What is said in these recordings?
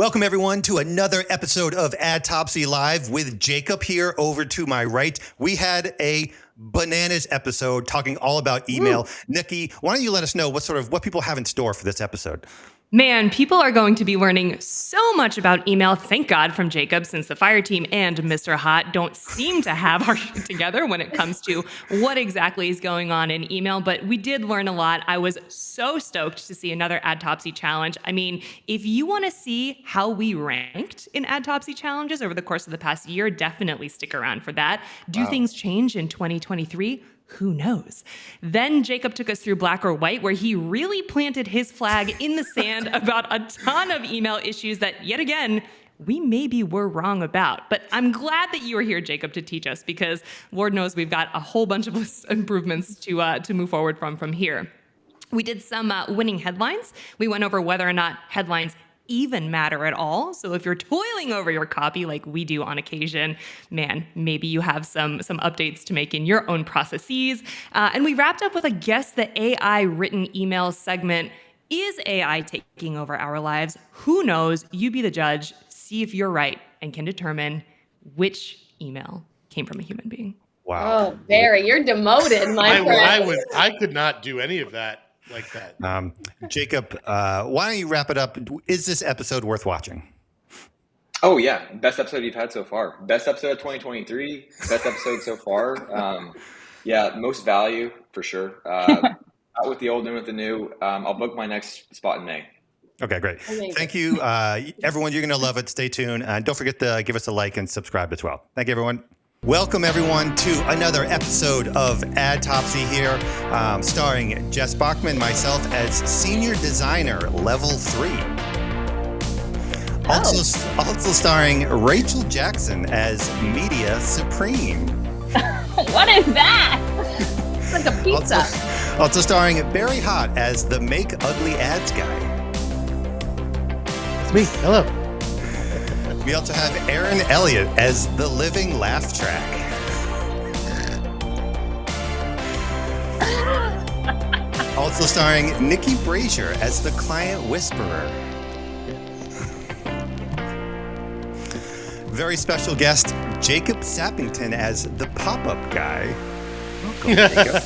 Welcome, everyone, to another episode of Adtopsy Live with Jacob here over to my right. We had a bananas episode talking all about email. Nikki, why don't you let us know what people have in store for this episode? Man, people are going to be learning so much about email. Thank God from Jacob, since the FireTeam and Mr. Hot don't seem to have our shit together when it comes to what exactly is going on in email. But we did learn a lot. I was so stoked to see another Adtopsy challenge. I mean, if you want to see how we ranked in Adtopsy challenges over the course of the past year, definitely stick around for that. Do things change in 2023? Who knows? Then Jacob took us through Black or White, where he really planted his flag in the sand about a ton of email issues that, yet again, we maybe were wrong about. But I'm glad that you were here, Jacob, to teach us, because Lord knows we've got a whole bunch of improvements to move forward from here. We did some winning headlines. We went over whether or not headlines even matter at all. So if you're toiling over your copy like we do on occasion, man, maybe you have some updates to make in your own processes. And we wrapped up with a guess the AI written email segment. Is AI taking over our lives? Who knows? You be the judge. See if you're right and can determine which email came from a human being. Wow. Oh, Barry, you're demoted, my friend. I could not do any of that like that. Jacob, why don't you wrap it up? Is this episode worth watching? Oh, yeah. Best episode you've had so far. Best episode of 2023. Best episode so far. Yeah, most value for sure. Out with the old, in with the new. I'll book my next spot in May. Okay, great. Amazing. Thank you. Everyone, you're going to love it. Stay tuned. And don't forget to give us a like and subscribe as well. Thank you, everyone. Welcome, everyone, to another episode of Adtopsy here, starring Jess Bachman, myself as Senior Designer Level 3. Also starring Rachel Jackson as Media Supreme. What is that? It's like a pizza. Also starring Barry Hott as the Make Ugly Ads guy. It's me. Hello. We also have Aaron Elliott as the Living Laugh Track. Also starring Nikki Brazier as the Client Whisperer. Very special guest, Jacob Sappington as the Pop-Up Guy. Welcome, Jacob.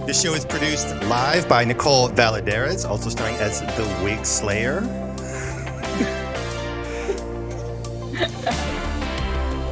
This show is produced live by Nicole Valadares, also starring as the Wig Slayer.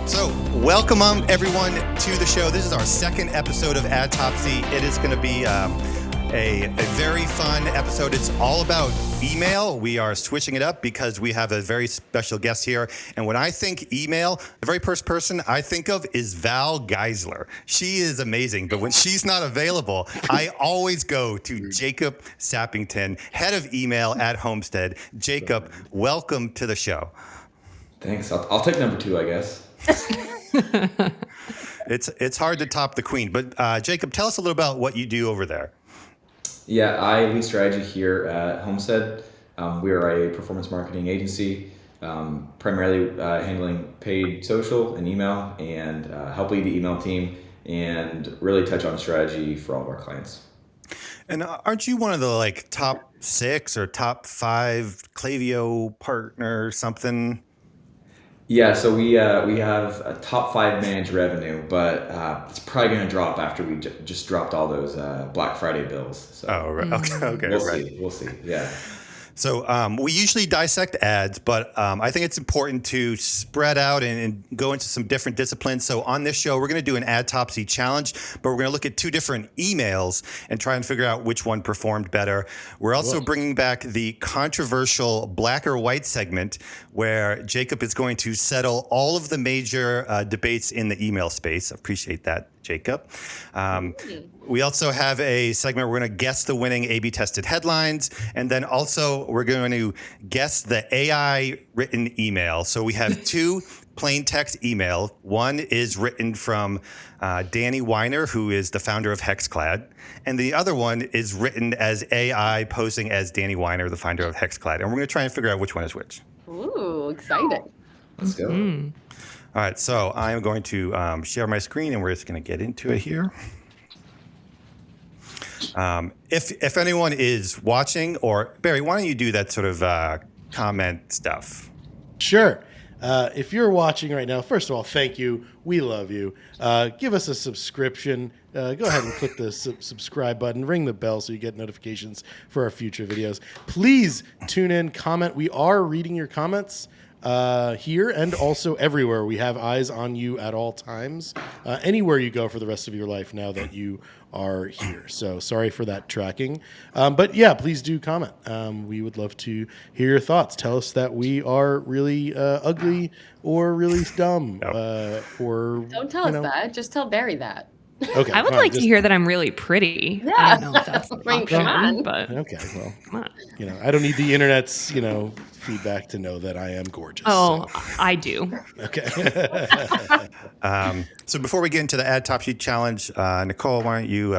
So, welcome everyone to the show. This is our second episode of Adtopsy. It is going to be a very fun episode. It's all about email. We are switching it up because we have a very special guest here. And when I think email, the very first person I think of is Val Geisler. She is amazing, but when she's not available, I always go to Jacob Sappington, head of email at Homestead. Jacob, welcome to the show. Thanks. I'll take number 2, I guess. It's hard to top the queen, but Jacob, tell us a little about what you do over there. Yeah, I lead strategy here at Homestead. We are a performance marketing agency, primarily handling paid social and email, and help lead the email team and really touch on strategy for all of our clients. And aren't you one of the top 6 or top 5 Klaviyo partner something? Yeah, so we have a top 5 managed revenue, but it's probably going to drop after we just dropped all those Black Friday bills. So Oh, right. Okay. we'll see. Yeah. So we usually dissect ads, but I think it's important to spread out and go into some different disciplines. So on this show, we're going to do an Adtopsy challenge, but we're going to look at 2 different emails and try and figure out which one performed better. We're also bringing back the controversial Black or White segment, where Jacob is going to settle all of the major debates in the email space. Appreciate that, Jacob. We also have a segment we're going to guess the winning A/B tested headlines, and then also we're going to guess the AI written email. So we have 2 plain text email. One is written from Danny Weiner, who is the founder of HexClad, and the other one is written as AI posing as Danny Weiner, the founder of HexClad. And we're going to try and figure out which one is which. Ooh, exciting. Let's go. All right, so I am going to share my screen, and we're just going to get into it here. If anyone is watching, or Barry, why don't you do that sort of comment stuff? Sure. If you're watching right now, first of all, thank you. We love you. Give us a subscription. Go ahead and click the subscribe button. Ring the bell so you get notifications for our future videos. Please tune in, comment. We are reading your comments here and also everywhere. We have eyes on you at all times, anywhere you go for the rest of your life now that you are here. So sorry for that tracking. But yeah, please do comment. We would love to hear your thoughts. Tell us that we are really ugly or really dumb. Or Don't tell us that. Just tell Barry that. Okay, I would fine. like to hear that I'm really pretty. Yeah. I don't know if that's an I mean, option, come on. but Okay, well, come on. I don't need the internet's, feedback to know that I am gorgeous. Oh, I do. Okay. So before we get into the Adtopsy challenge, Nicole, why don't you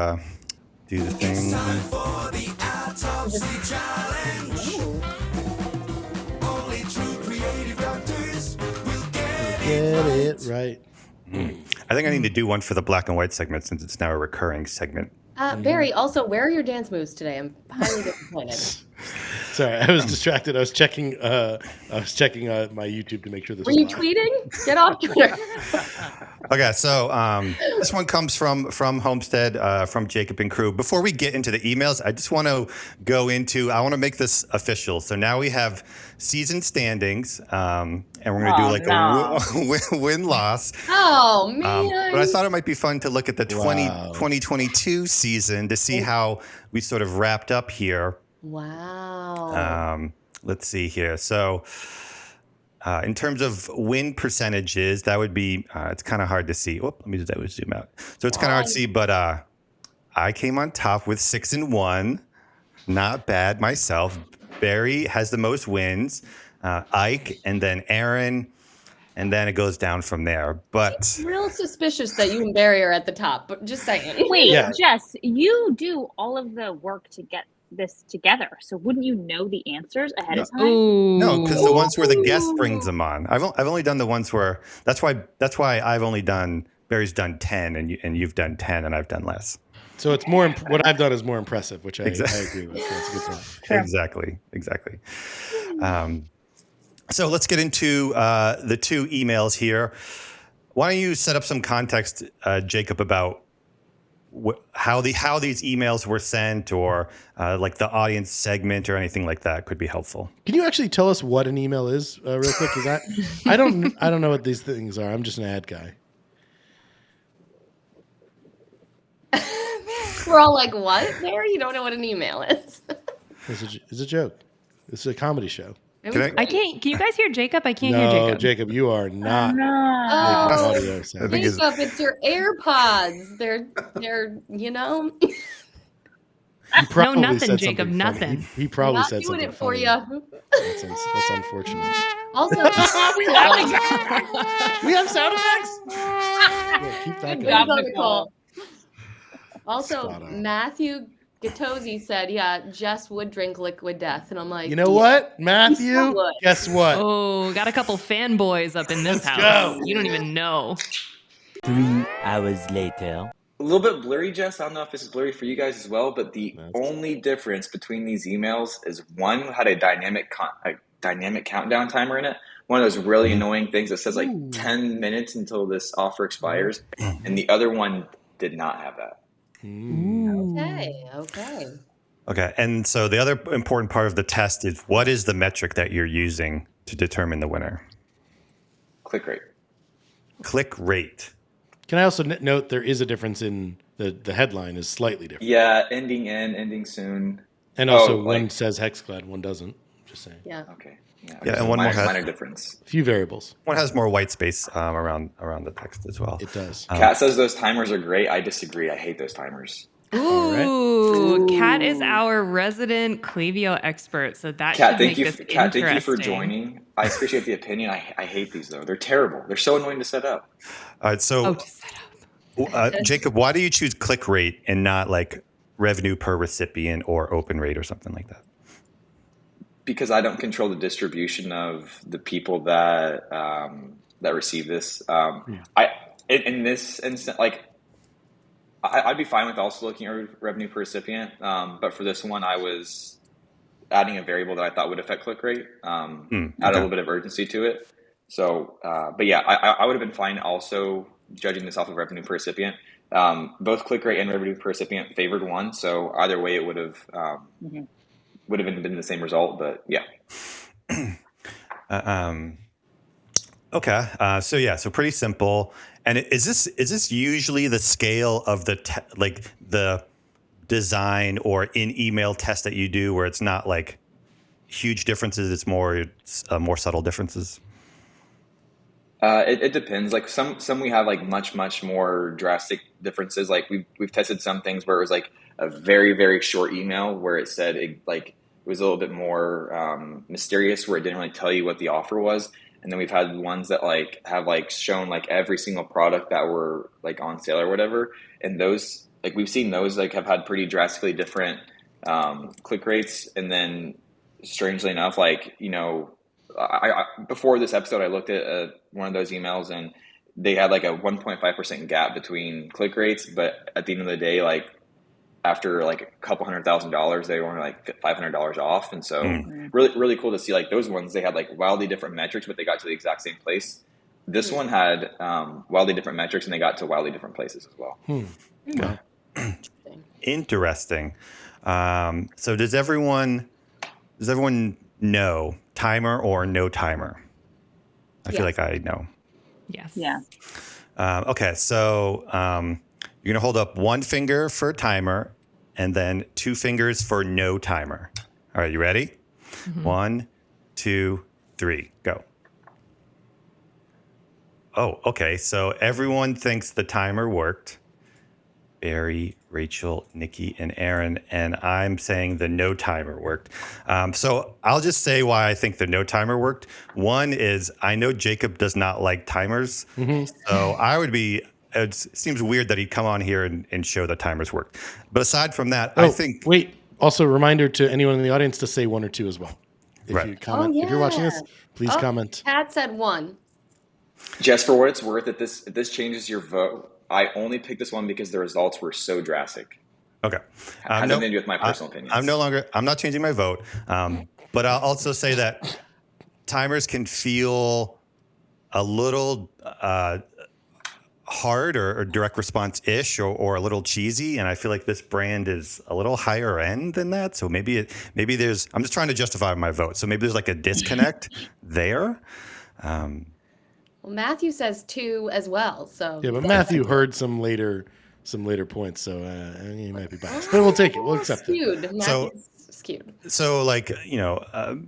do the thing? Get it right. I think I need to do one for the black and white segment since it's now a recurring segment. Barry, also, where are your dance moves today? I'm highly disappointed. Sorry, I was distracted. I was checking my YouTube to make sure this Were was you live. tweeting? Get off Twitter. Okay, so this one comes from Homestead, from Jacob and crew. Before we get into the emails, I just want to I want to make this official. So now we have season standings, and we're going to do a win-loss. Oh, man. But I thought it might be fun to look at the Wow. 2022 season to see how we sort of wrapped up here. Wow. Let's see here. So in terms of win percentages, that would be, it's kind of hard to see. Let me zoom out. So it's kind of hard to see, but I came on top with 6-1. Not bad myself. Barry has the most wins. Ike, and then Aaron, and then it goes down from there. But It's real suspicious that you and Barry are at the top, but just saying. Wait, Yeah. Jess, you do all of the work to get this together, so wouldn't you know the answers ahead of time? Ooh. no, because the ones where the guest brings them on. I've only done the ones where that's why I've only done Barry's done 10 and you've done 10 and I've done less. So it's more. What I've done is more impressive, which I Exactly. agree with. That's a good point. Sure. Exactly. So let's get into the two emails here. Why don't you set up some context, Jacob, about how these emails were sent, or like the audience segment or anything like that could be helpful. Can you actually tell us what an email is, real quick? Because I don't know what these things are. I'm just an ad guy. We're all like, what? Barry, you don't know what an email is. It's a joke. This is a comedy show. Can I can't. Can you guys hear Jacob? I can't No, hear Jacob. Jacob, you are not making Oh, audio sound. I think it's- Jacob, it's your AirPods. They're He probably nothing, said Jacob, something funny. nothing. He probably not said doing something it for funny. you. That's unfortunate. Also, We have sound effects. Yeah, keep that Good going. job, Nicole. Also, Spot on. Matthew Gattosi said, yeah, Jess would drink liquid death. And I'm like, You know what, Matthew? so would. Guess what? Oh, got a couple fanboys up in this Let's house. go. You don't even know. 3 hours later. A little bit blurry, Jess. I don't know if this is blurry for you guys as well, but the only difference between these emails is one had a dynamic countdown timer in it. One of those really annoying things that says like 10 minutes until this offer expires, and the other one did not have that. Okay. Okay, and so the other important part of the test is what is the metric that you're using to determine the winner? Click rate. Click rate. Can I also note there is a difference in the headline is slightly different. Yeah, ending soon. And also Oh, one like- says HexClad, one doesn't. Just saying. Yeah. Okay. Yeah, and one more has- minor difference. A few variables. One has more white space around the text as well. It does. Kat says those timers are great. I disagree. I hate those timers. Ooh, Kat is our resident Klaviyo expert, so that Kat, should thank make you. this Kat, interesting. thank you for joining. I appreciate the opinion. I hate these though. They're terrible. They're so annoying to set up. All right, so To set up. Jacob, why do you choose click rate and not like revenue per recipient or open rate or something like that? Because I don't control the distribution of the people that that receive this. In this instant, like I'd be fine with also looking at revenue per recipient, but for this one, I was adding a variable that I thought would affect click rate, add a little bit of urgency to it. So, but yeah, I would have been fine also judging this off of revenue per recipient. Both click rate and revenue per recipient favored one, so either way, it would have been the same result. But yeah. Okay. So pretty simple. And is this usually the scale of the the design or in email test that you do, where it's not like huge differences, it's more subtle differences? It depends. Like some we have like much more drastic differences. Like we've tested some things where it was like a very, very short email where it said it was a little bit more mysterious, where it didn't really tell you what the offer was. And then we've had ones that like have like shown like every single product that were like on sale or whatever. And those, like we've seen those like have had pretty drastically different click rates. And then strangely enough, like, I before this episode, I looked at one of those emails and they had like a 1.5% gap between click rates. But at the end of the day, like after like a couple $100,000, they were only like $500 off. And so really, really cool to see like those ones, they had like wildly different metrics, but they got to the exact same place. This one had wildly different metrics and they got to wildly different places as well. Wow. Interesting. So does everyone know timer or no timer? I feel like I know. Yes. Yeah. Okay. So you're going to hold up one finger for timer and then two fingers for no timer. All right. You ready? 1, 2, 3, go. Oh, okay. So everyone thinks the timer worked. Barry, Rachel, Nikki, and Aaron, and I'm saying the no timer worked. So I'll just say why I think the no timer worked. One is I know Jacob does not like timers, so it seems weird that he'd come on here and show the timers worked. But aside from that, I think... Wait, also a reminder to anyone in the audience to say 1 or 2 as well. If Right. you comment, if you're watching this, please comment. Pat said 1. Just for what it's worth, if this changes your vote, I only picked this one because the results were so drastic. Okay. Has nothing to do with my personal opinions. I'm not changing my vote. But I'll also say that timers can feel a little hard or direct response-ish or a little cheesy. And I feel like this brand is a little higher end than that. So maybe there's, I'm just trying to justify my vote. So maybe there's like a disconnect there. Well, Matthew says 2 as well. So Yeah, but Matthew heard some later points, so he might be biased. But we'll take it. We'll accept it. Matthew's skewed. So like,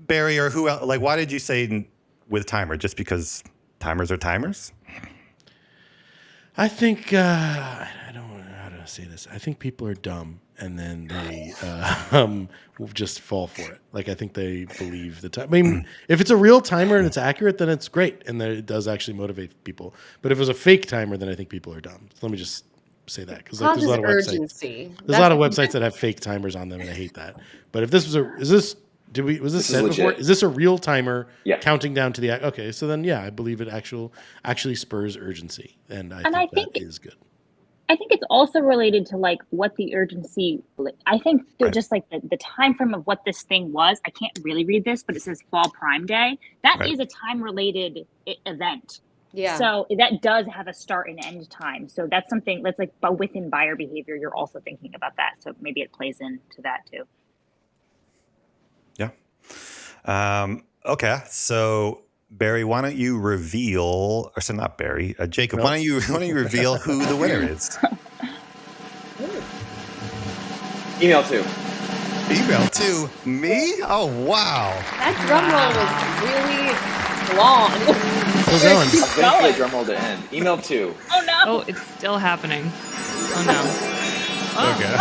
Barry or who else, like, why did you say with timer? Just because timers are timers? I think I don't know how to say this. I think people are dumb, and then they will just fall for it. Like I think they believe the time. I mean, if it's a real timer and it's accurate, then it's great, and then it does actually motivate people. But if it was a fake timer, then I think people are dumb. So let me just say that because like, there's a lot of urgency. websites. There's a lot of websites that have fake timers on them, and I hate that. But if this was was this said before? Is this a real timer counting down to the? Okay, so then I believe it actually spurs urgency, and I think that is good. I think it's also related to like what the urgency. I think just like the time frame of what this thing was. I can't really read this, but it says Fall Prime Day. That is a time related event. Yeah. So that does have a start and end time. So that's something that's like, but within buyer behavior, you're also thinking about that. So maybe it plays into that too. Yeah. Okay. So Barry, why don't you reveal, or so not Barry, Jacob, why don't you reveal who the winner is? Email 2. Email 2? Me? Oh, wow. That drum roll was really long. Still going. Eventually, drum roll to end. Email 2. Oh no! Oh, it's still happening. Oh no. Okay.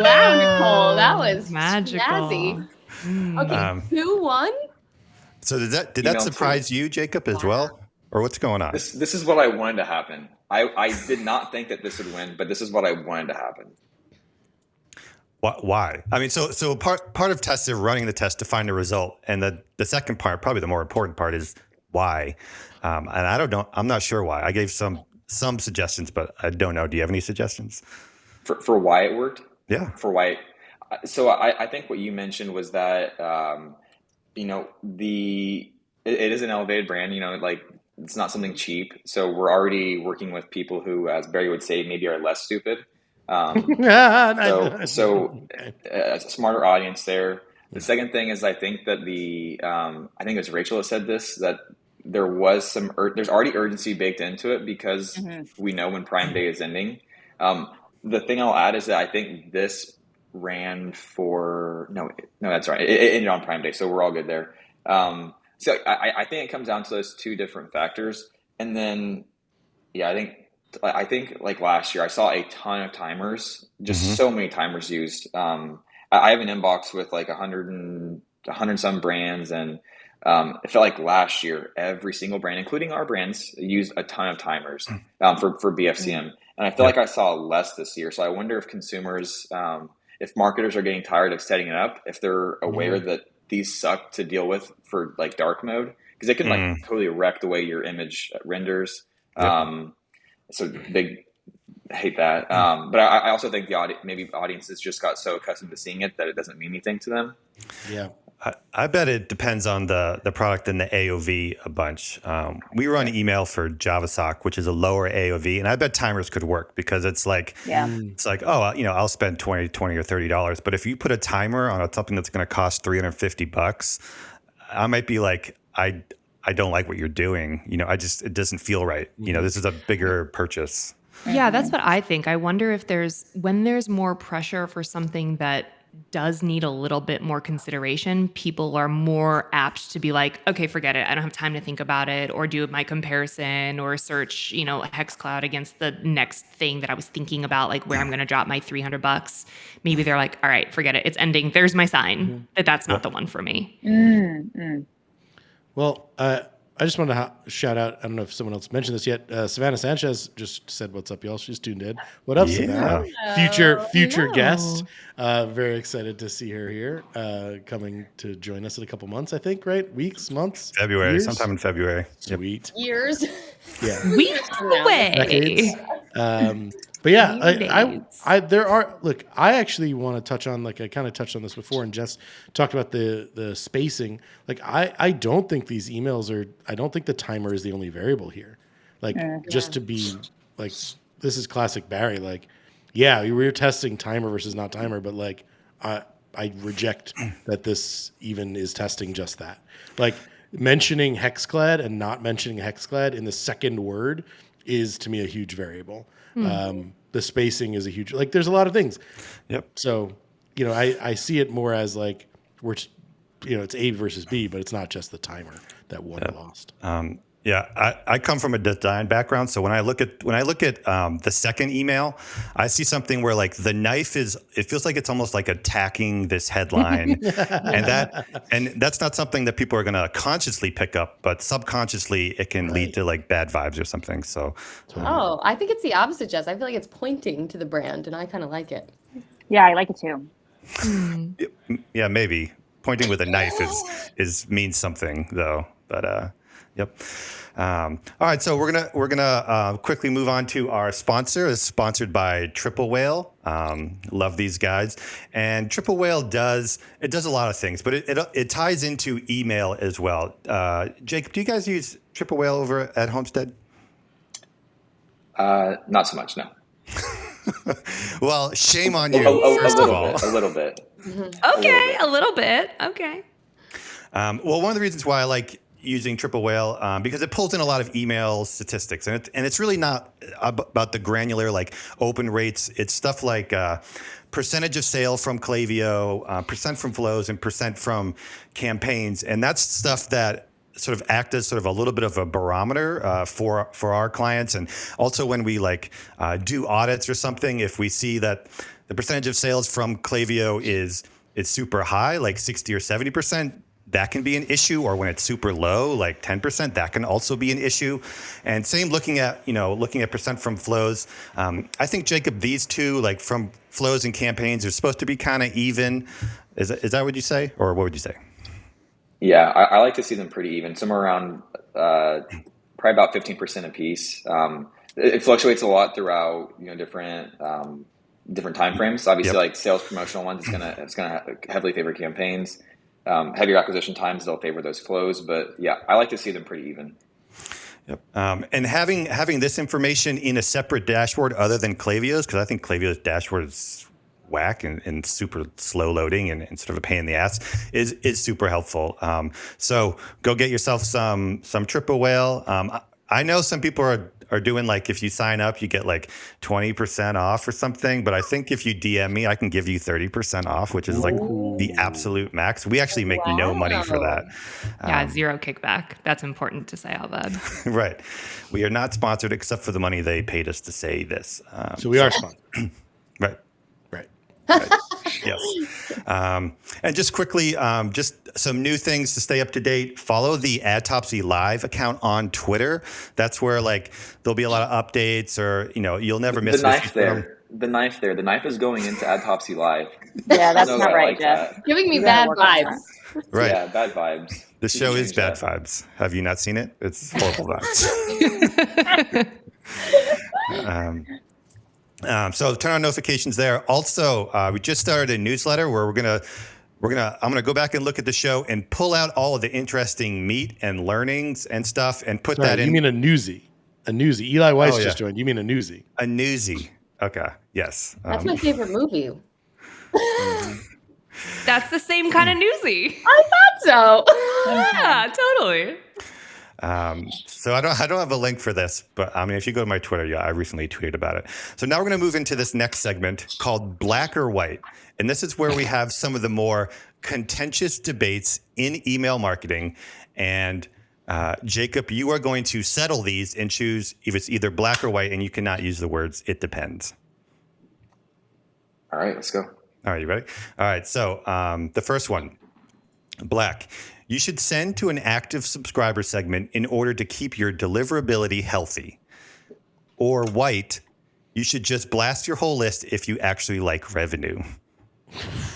Wow, Nicole, that was magical. Snazzy. Okay, 2-1. So did that Email surprise you, Jacob, as well? Or what's going on? This is what I wanted to happen. I did not think that this would win, but this is what I wanted to happen. Why? I mean, so part of tests are running the test to find a result, and the second part, probably the more important part, is why. And I don't know. I'm not sure why. I gave some some suggestions, but I don't know. Do you have any suggestions? For why it worked? Yeah. For why? So I think what you mentioned was that it is an elevated brand. Like it's not something cheap. So we're already working with people who, as Barry would say, maybe are less stupid. So a smarter audience there. The second thing is I think that I think it was Rachel that said this, that there's already urgency baked into it because we know when Prime Day is ending. The thing I'll add is that I think this ran for no, that's right. It ended on Prime Day, so we're all good there. So I think it comes down to those two different factors, and then yeah, I think like last year I saw a ton of timers, just so many timers used. I have an inbox with like 100 some brands, and it felt like last year every single brand, including our brands, used a ton of timers for BFCM. And I feel like I saw less this year. So I wonder if consumers, if marketers are getting tired of setting it up, if they're aware that these suck to deal with for like dark mode, because it can like totally wreck the way your image renders. So they hate that. But I also think maybe audiences just got so accustomed to seeing it that it doesn't mean anything to them. Yeah. I bet it depends on the product and the AOV a bunch. We run email for JavaSock, which is a lower AOV, and I bet timers could work because it's like, oh, I'll spend $20 or $30. But if you put a timer on something that's going to cost $350, I might be like, I don't like what you're doing. It doesn't feel right. This is a bigger purchase. Yeah, that's what I think. I wonder if when there's more pressure for something that does need a little bit more consideration, people are more apt to be like, okay, forget it. I don't have time to think about it, or do my comparison, or search, HexClad against the next thing that I was thinking about, like where I'm going to drop my $300. Maybe they're like, all right, forget it. It's ending. There's my sign that that's not the one for me. Well, I just wanted to shout out, I don't know if someone else mentioned this yet. Savannah Sanchez just said, "What's up, y'all?" She's tuned in. What up, Savannah? Future guest. Very excited to see her here, coming to join us in a couple months, I think, right? Weeks, months? February, years? sometime in February. Sweet. Years. Yeah. Weeks away. Decades. But yeah, I actually want to touch on, like I kind of touched on this before, and Jess talked about the spacing. Like I don't think these emails I don't think the timer is the only variable here. Like just to be like, this is classic Barry. Like, yeah, we were testing timer versus not timer, but like I reject that this even is testing just that. Like mentioning HexClad and not mentioning HexClad in the second word is to me a huge variable. The spacing is a huge, like there's a lot of things. Yep. So, I see it more as like it's A versus B, but it's not just the timer that won or lost. I come from a design background, so when I look at the second email, I see something where like the knife it feels like it's almost like attacking this headline, and that's not something that people are going to consciously pick up, but subconsciously it can lead to like bad vibes or something. So, I think it's the opposite, Jess. I feel like it's pointing to the brand, and I kind of like it. Yeah, I like it too. Yeah, maybe pointing with a knife means something though, but. Yep. All right, so we're gonna quickly move on to our sponsor. It's sponsored by Triple Whale. Love these guys, and Triple Whale does a lot of things, but it ties into email as well. Jacob, do you guys use Triple Whale over at Homestead? Not so much, no. Well, shame on you. A little bit. Okay, a little bit. Okay. Well, one of the reasons why I like using Triple Whale because it pulls in a lot of email statistics, and it's really not about the granular like open rates. It's stuff like percentage of sale from Klaviyo, percent from flows, and percent from campaigns, and that's stuff that sort of act as sort of a little bit of a barometer for our clients. And also when we like do audits or something, if we see that the percentage of sales from Klaviyo is super high, like 60 or 70%, that can be an issue. Or when it's super low, like 10%, that can also be an issue. And same looking at percent from flows. I think, Jacob, these two, like from flows and campaigns, are supposed to be kind of even. Is that what you say? Or what would you say? Yeah, I like to see them pretty even, somewhere around probably about 15% apiece. it fluctuates a lot throughout, different time frames. Obviously, like sales promotional ones, it's gonna heavily favor campaigns. Heavier acquisition times, they'll favor those flows. But yeah, I like to see them pretty even. Yep. And having this information in a separate dashboard other than Klaviyo's, because I think Klaviyo's dashboard is whack and super slow loading and sort of a pain in the ass, is super helpful. So go get yourself some Triple Whale. I know some people are doing, like, if you sign up, you get like 20% off or something. But I think if you DM me, I can give you 30% off, which is like the absolute max. We actually make no money for that. Yeah, zero kickback. That's important to say out loud. Right. We are not sponsored except for the money they paid us to say this. So we are sponsored. Right. Right. Yes. And just quickly, just some new things to stay up to date. Follow the Adtopsy Live account on Twitter. That's where, like, there'll be a lot of updates, or you'll never miss the knife there. The knife there. The knife is going into Adtopsy Live. Yeah, that's not right, Jeff. Giving me bad vibes. Right. Yeah, bad vibes. The show is bad vibes. Have you not seen it? It's horrible vibes. So turn on notifications there. Also, we just started a newsletter where I'm gonna go back and look at the show and pull out all of the interesting meat and learnings and stuff and put that in. You mean a newsie? A newsie. Eli Weiss just joined. You mean a newsie? A newsie. Okay. Yes. That's my favorite movie. That's the same kind of newsy. I thought so. Yeah, totally. So I don't have a link for this, but I mean, if you go to my Twitter, I recently tweeted about it. So now we're going to move into this next segment called Black or White. And this is where we have some of the more contentious debates in email marketing. And Jacob, you are going to settle these and choose if it's either black or white, and you cannot use the words "it depends." All right, let's go. All right, you ready? All right, so the first one, black. You should send to an active subscriber segment in order to keep your deliverability healthy. Or white, you should just blast your whole list if you actually like revenue.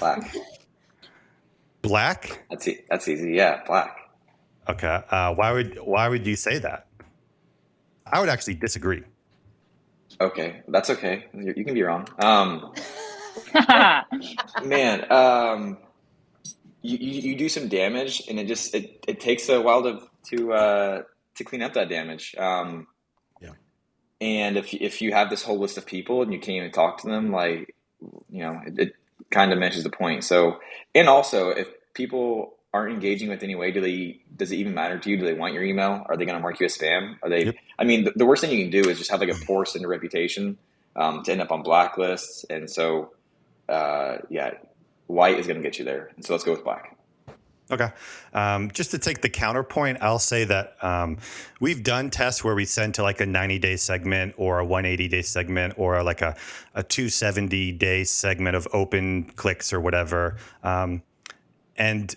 Black. Black? That's easy. Yeah, black. Okay. Why would you say that? I would actually disagree. Okay, that's okay. You can be wrong. Man, you do some damage, and it takes a while to clean up that damage. And if you have this whole list of people and you can't even talk to them, like, it kind of misses the point. So, and also, if people aren't engaging with any way, does it even matter to you? Do they want your email? Are they going to mark you as spam? Are they? Yep. I mean, the worst thing you can do is just have like a poor cinder reputation to end up on blacklists. And so, white is going to get you there. And so let's go with black. Okay. Just to take the counterpoint, I'll say that we've done tests where we send to like a 90-day segment or a 180-day segment or like a 270-day segment of open clicks or whatever. And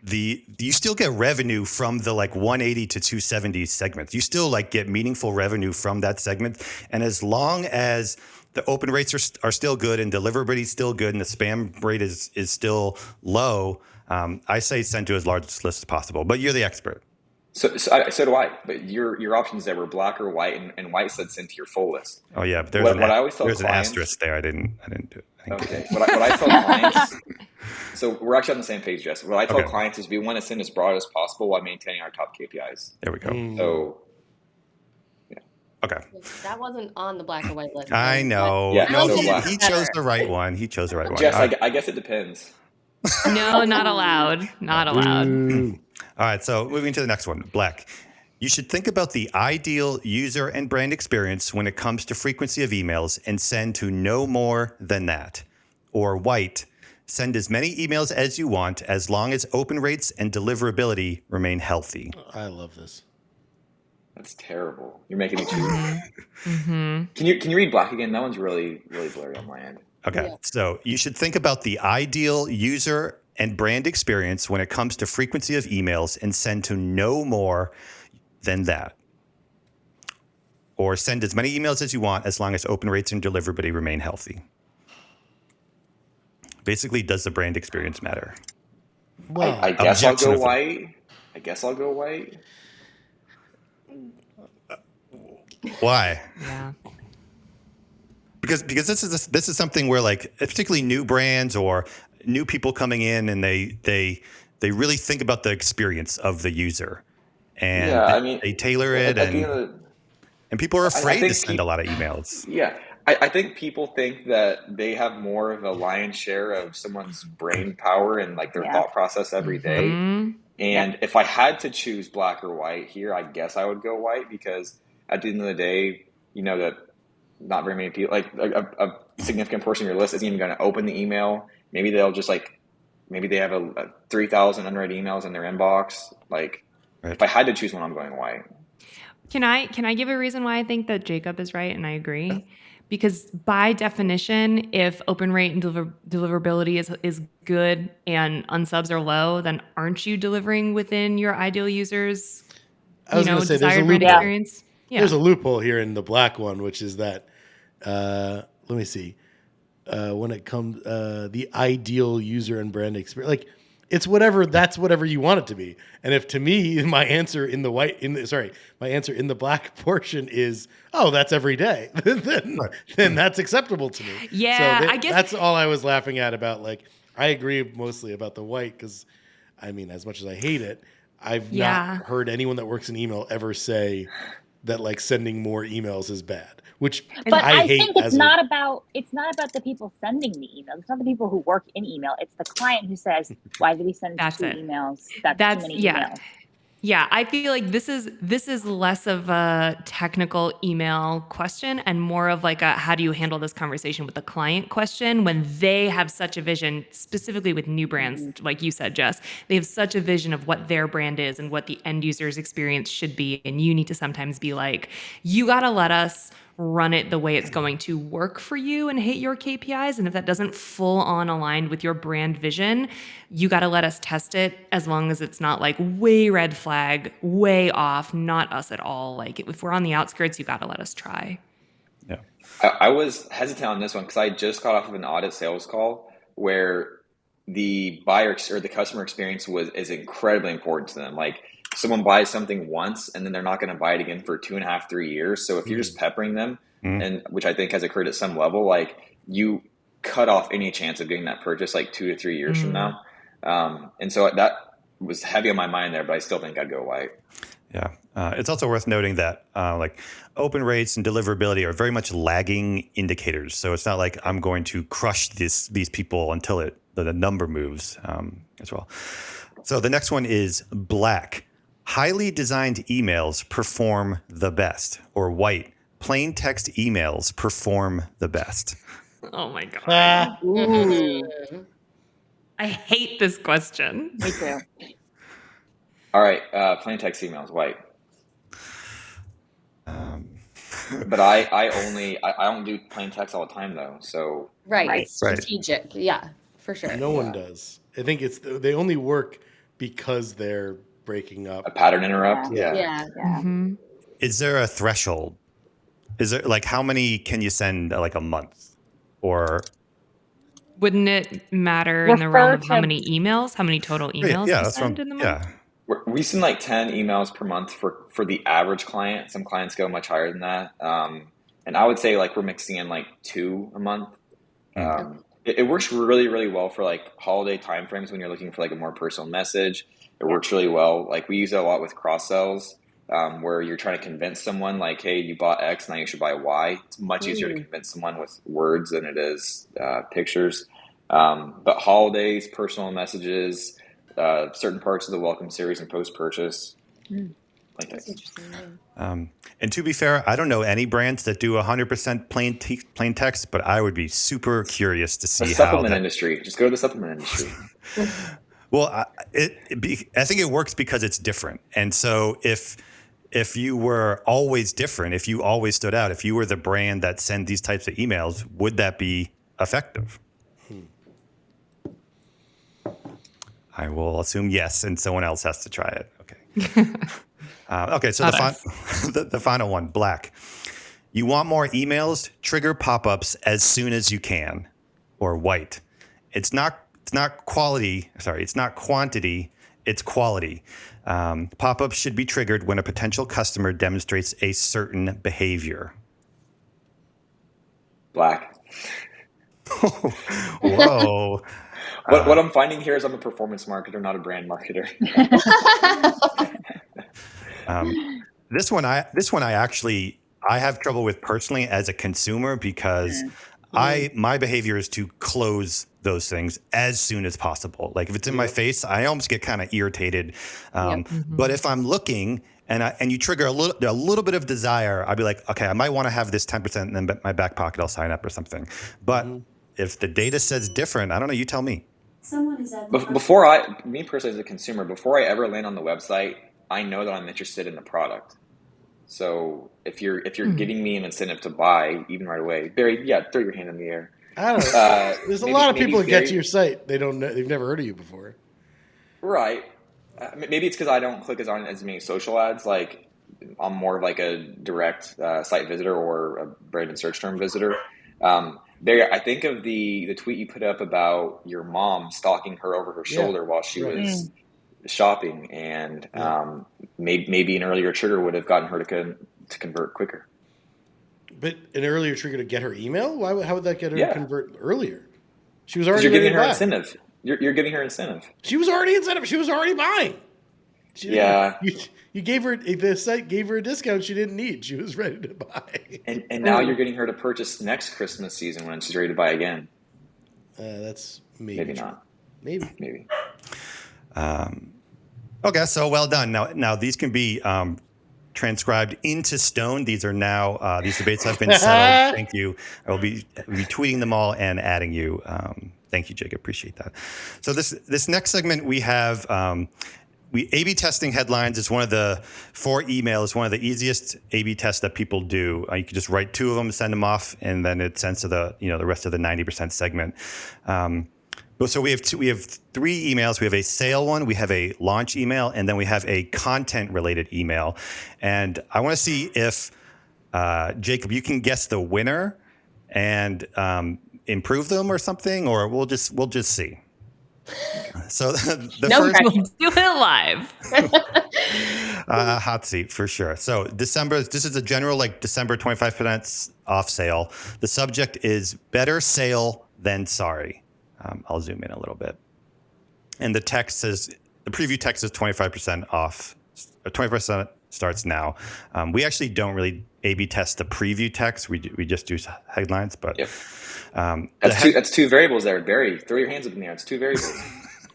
you still get revenue from the like 180 to 270 segments. You still like get meaningful revenue from that segment. And as long as the open rates are still good and deliverability is still good and the spam rate is still low, I say send to as large a list as possible. But you're the expert. So do I. But your options there were black or white, and white said send to your full list. Oh yeah, but there's an asterisk there. I didn't do it. Okay. What I tell clients. So we're actually on the same page, Jess. What I tell clients is we want to send as broad as possible while maintaining our top KPIs. There we go. So, yeah. Okay. That wasn't on the black or white list. I know. Yeah, no, he chose the right one. Jess, I guess it depends. No, not allowed. Not allowed. All right. So moving to the next one, black. You should think about the ideal user and brand experience when it comes to frequency of emails and send to no more than that. Or white. Send as many emails as you want as long as open rates and deliverability remain healthy. I love this. That's terrible. You're making me choose. Can you read black again? That one's really, really blurry on my end. Okay. Yeah. So you should think about the ideal user and brand experience when it comes to frequency of emails and send to no more than that. Or send as many emails as you want as long as open rates and deliverability remain healthy. Basically, does the brand experience matter? Well, I guess I'll go white. Why? Yeah. Because this is something where, like, particularly new brands or new people coming in, and they really think about the experience of the user, and Yeah, I mean, they tailor it, at the end of the, and people are I afraid to think send a lot of emails. yeah, I think people think that they have more of a lion's share of someone's brain power and like their Yeah. thought process every day. Mm-hmm. And if I had to choose black or white here, I guess I would go white, because at the end of the day, you know that not very many people, like a significant portion of your list isn't even going to open the email. Maybe they'll just maybe they have a 3,000 unread emails in their inbox. Like, Right. if I had to choose one, I'm going white. Can I give a reason why I think that Jacob is right, and I agree? Because by definition, if open rate and deliverability is good and unsubs are low, then aren't you delivering within your ideal users, I was going to say there's a desired brand loophole. experience? Yeah. There's a loophole here in the black one, which is that let me see. When it comes the ideal user and brand experience, like it's whatever you want it to be. And if to me my answer in the black portion is, oh, that's every day, then that's acceptable to me. Yeah, so I guess that's all I was laughing at about, like, I agree mostly about the white, because I mean, as much as I hate it, I've not heard anyone that works in email ever say that like sending more emails is bad, which But I hate think it's as a- not about the people sending the email. It's not the people who work in email. It's the client who says, "Why did we send That's two it. emails? That's too many emails." Yeah, I feel like this is less of a technical email question and more of like a how do you handle this conversation with the client question when they have such a vision, specifically with new brands, like you said, Jess. They have such a vision of what their brand is and what the end user's experience should be. And you need to sometimes be like, you got to let us run it the way it's going to work for you and hit your KPIs. And if that doesn't full on align with your brand vision, you got to let us test it, as long as it's not like way red flag, way off, not us at all. Like if we're on the outskirts, you got to let us try. Yeah. I was hesitant on this one because I just got off of an audit sales call where the buyer or the customer experience is incredibly important to them. Like, someone buys something once and then they're not going to buy it again for 2.5, 3 years. So if you're just peppering them, and which I think has occurred at some level, like, you cut off any chance of getting that purchase like 2 to 3 years from now. And so that was heavy on my mind there, but I still think I'd go white. Yeah. It's also worth noting that like open rates and deliverability are very much lagging indicators. So it's not like I'm going to crush these people until the number moves as well. So the next one is black. Highly designed emails perform the best. Or white. Plain text emails perform the best. Oh my God. Ooh, I hate this question. me too. All right, plain text emails, white. But I don't do plain text all the time though. So Right. It's strategic. Yeah, for sure. No one does. I think they only work because they're breaking up. a pattern interrupt. Yeah. Mm-hmm. Is there a threshold? Is there, like, how many can you send like a month? Or Wouldn't it matter in the Refer realm of how to- many emails, how many total emails yeah, you that's send from in the month? yeah. We send like 10 emails per month for the average client. Some clients go much higher than that. And I would say like we're mixing in like 2 a month. It works really, really well for like holiday timeframes when you're looking for like a more personal message. It works really well. Like, we use it a lot with cross sells, where you're trying to convince someone like, hey, you bought X, now you should buy Y. It's much easier to convince someone with words than it is pictures. But holidays, personal messages, certain parts of the welcome series and post-purchase. That's interesting. Yeah. And to be fair, I don't know any brands that do 100% plain text, but I would be super curious to see The how supplement that. industry. Just go to the supplement industry. Well, I think it works because it's different. And so if you were always different, if you always stood out, if you were the brand that sent these types of emails, would that be effective? I will assume yes, and someone else has to try it. Okay. Okay, so the final one, black. You want more emails? Trigger pop-ups as soon as you can. Or white. It's not quantity. it's quality. Pop-ups should be triggered when a potential customer demonstrates a certain behavior. Black. Whoa. What I'm finding here is I'm a performance marketer, not a brand marketer. This one I actually have trouble with personally as a consumer because my behavior is to close those things as soon as possible. Like if it's in my face, I almost get kind of irritated. But if I'm looking and you trigger a little bit of desire, I'd be like, okay, I might want to have this 10%, and then in my back pocket I'll sign up or something. But if the data says different, I don't know. You tell me. Me personally as a consumer, before I ever land on the website, I know that I'm interested in the product. So if you're giving me an incentive to buy, even right away, Barry, throw your hand in the air. I don't know. There's a lot of people that get to your site. They've never heard of you before. Right. Maybe it's because I don't click on as many social ads. Like I'm more of like a direct site visitor or a branded search term visitor. Barry, I think of the tweet you put up about your mom stalking her over her shoulder while she was shopping, and maybe an earlier trigger would have gotten her to convert quicker. But an earlier trigger to get her email? How would that get her to convert earlier? She was already You're giving her buy. incentive. You're giving her incentive. She was already incentive. She was already buying. You gave her, the site gave her a discount she didn't need. She was ready to buy. And now you're getting her to purchase next Christmas season when she's ready to buy again. That's maybe not. Maybe. Okay, so well done. Now these can be transcribed into stone. These are now these debates have been settled. Thank you. I will be tweeting them all and adding you. Thank you, Jake. Appreciate that. So this next segment we have A/B testing headlines is one of the 4 emails, one of the easiest A/B tests that people do. You can just write 2 of them, send them off, and then it sends to the rest of the 90% segment. So we have 3 emails. We have a sale one, we have a launch email, and then we have a content related email. And I want to see if Jacob, you can guess the winner and improve them or something, or we'll just see. So the first, we'll do it live. hot seat for sure. So December, this is a general December 25% off sale. The subject is better sale than sorry. I'll zoom in a little bit. And the preview text is 25% off. 20% starts now. We actually don't really A/B test the preview text. We just do headlines, but that's 2 variables there. Barry, throw your hands up in the air. It's 2 variables.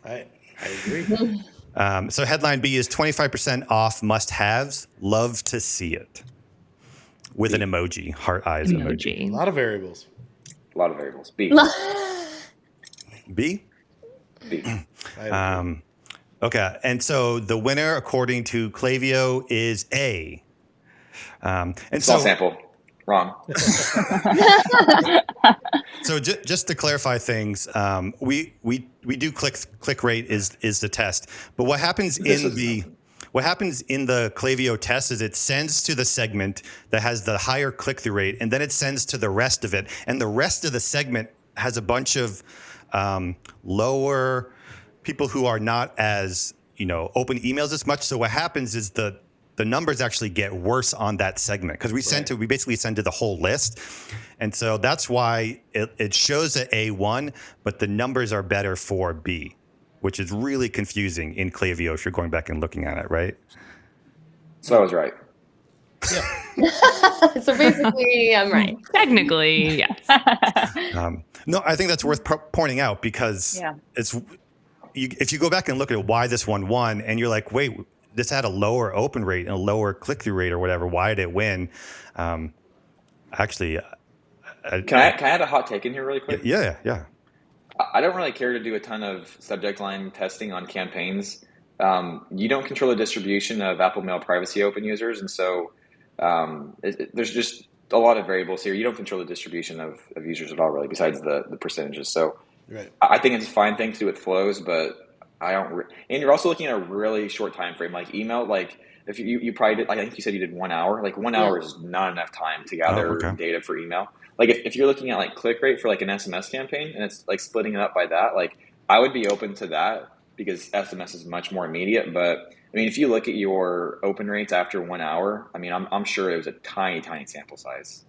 I agree. So headline B is 25% off must-haves. Love to see it. With an emoji, heart eyes emoji. A lot of variables. B. B? Okay, and so the winner, according to Klaviyo, is A. Small sample. Wrong. So just to clarify things, we do click rate is the test, but what happens in the Klaviyo test is it sends to the segment that has the higher click-through rate, and then it sends to the rest of it, and the rest of the segment has a bunch of lower people who are not as open emails as much. So what happens is the numbers actually get worse on that segment because we basically send to the whole list, and so that's why it shows at A1, but the numbers are better for B, which is really confusing in Klaviyo if you're going back and looking at it, right? So I was right. Yeah. So basically, I'm right. Technically, yes. No, I think that's worth pointing out because if you go back and look at why this one won, and you're like, wait, this had a lower open rate and a lower click-through rate or whatever. Why did it win? Actually, can I add a hot take in here really quick? Yeah. I don't really care to do a ton of subject line testing on campaigns. You don't control the distribution of Apple Mail privacy open users, and so there's just a lot of variables here. You don't control the distribution of users at all, really, besides the percentages. So I think it's a fine thing to do with flows, but I don't. And you're also looking at a really short time frame, like email. Like if you probably did, I think you said you did 1 hour. Like 1 hour is not enough time to gather data for email. Like if you're looking at like click rate for like an SMS campaign and it's like splitting it up by that, like I would be open to that. because SMS is much more immediate. But I mean, if you look at your open rates after 1 hour, I mean, I'm sure it was a tiny sample size.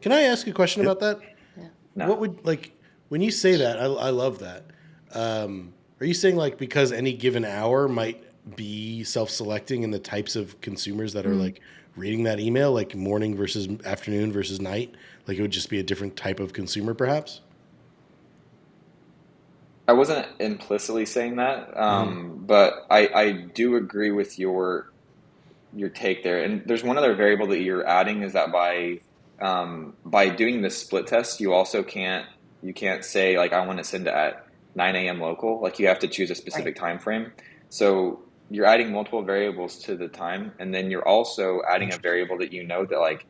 Can I ask a question about that? Yeah. No. What would, like, when you say that, I love that. Are you saying, like, because any given hour might be self-selecting in the types of consumers that are like reading that email, like morning versus afternoon versus night? Like, it would just be a different type of consumer, perhaps? I wasn't implicitly saying that, but I do agree with your take there. And there's one other variable that you're adding is that by doing this split test, you also can't say like I want to send it at 9 a.m. local. Like you have to choose a specific time frame. So you're adding multiple variables to the time, and then you're also adding a variable that you know that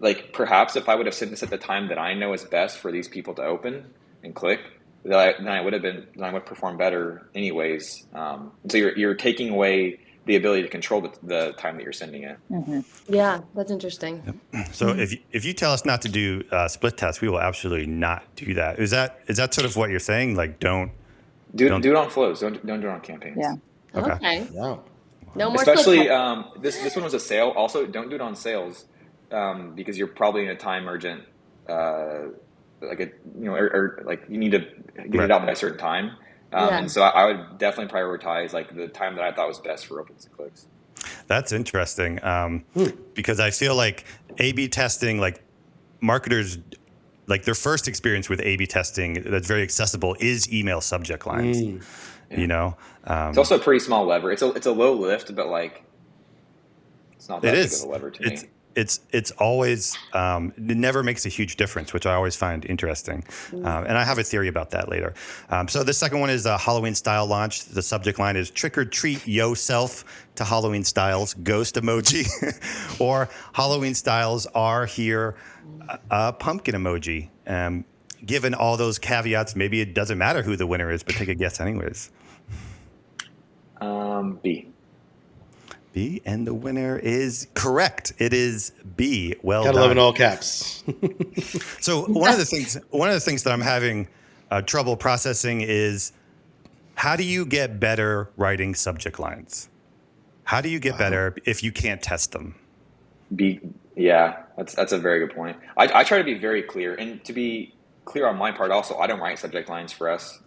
like perhaps if I would have sent this at the time that I know is best for these people to open and click, then I would perform better anyways. So you're taking away the ability to control the time that you're sending it. Yeah, that's interesting. So if you tell us not to do split tests, we will absolutely not do that. Is that sort of what you're saying? Like don't do it on flows. Don't do it on campaigns. Yeah. Okay. Wow. No more Especially split tests. this one was a sale. Also, don't do it on sales because you're probably in a time urgent, or like you need to get it out by a certain time. And so I would definitely prioritize like the time that I thought was best for opens and clicks. That's interesting because I feel like A/B testing, like marketers, like their first experience with A/B testing that's very accessible is email subject lines. You know, it's also a pretty small lever. It's a low lift, but like it's not that big of a lever to me. It's always it never makes a huge difference, which I always find interesting, and I have a theory about that later. So the second one is a Halloween style launch. The subject line is "Trick or treat yourself to Halloween styles," ghost emoji, or Halloween styles are here, a pumpkin emoji. Given all those caveats, maybe it doesn't matter who the winner is, but take a guess anyways. B, and the winner is correct. It is B. Well done. Gotta love in all caps. So one of the things that I'm having trouble processing is how do you get better writing subject lines? How do you get better if you can't test them? Yeah, that's a very good point. I try to be very clear, and to be clear on my part also, I don't write subject lines for us.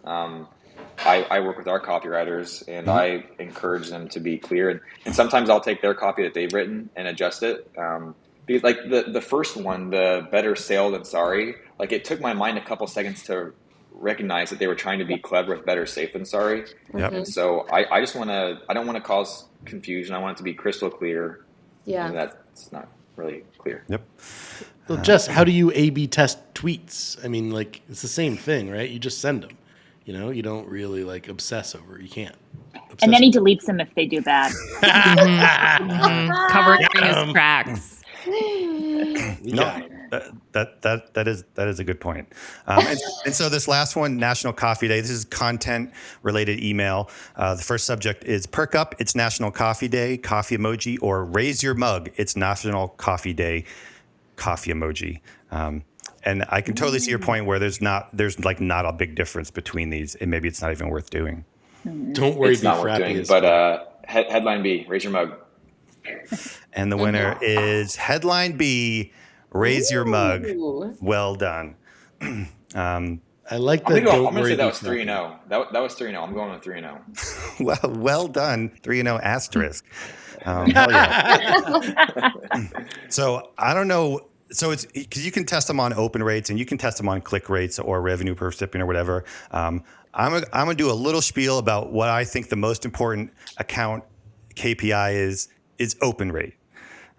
I work with our copywriters, and I encourage them to be clear. And sometimes I'll take their copy that they've written and adjust it. Because like the first one, the better sale than sorry, like it took my mind a couple seconds to recognize that they were trying to be clever with better safe than sorry. Yep. And so I don't want to cause confusion. I want it to be crystal clear. Yeah. And that's not really clear. Yep. Well, Jess, how do you A/B test tweets? I mean, like, it's the same thing, right? You just send them. You know, you don't really like obsess over it. You can't. And then he deletes them if they do bad. Covering his tracks. That is a good point. And so this last one, National Coffee Day, this is content related email. The first subject is perk up, it's National Coffee Day, coffee emoji, or raise your mug, it's National Coffee Day, coffee emoji. And I can totally see your point where there's not a big difference between these, and maybe it's not even worth doing. Don't worry, It's not worth doing. But headline B, raise your mug. And the winner is headline B, raise your mug. Well done. I like that. I'm going to say that was 3-0. That was 3-0. I'm going with 3-0. Well done. 3-0 asterisk. Hell yeah. So I don't know. So it's because you can test them on open rates and you can test them on click rates or revenue per recipient or whatever. I'm gonna do a little spiel about what I think the most important account KPI is open rate.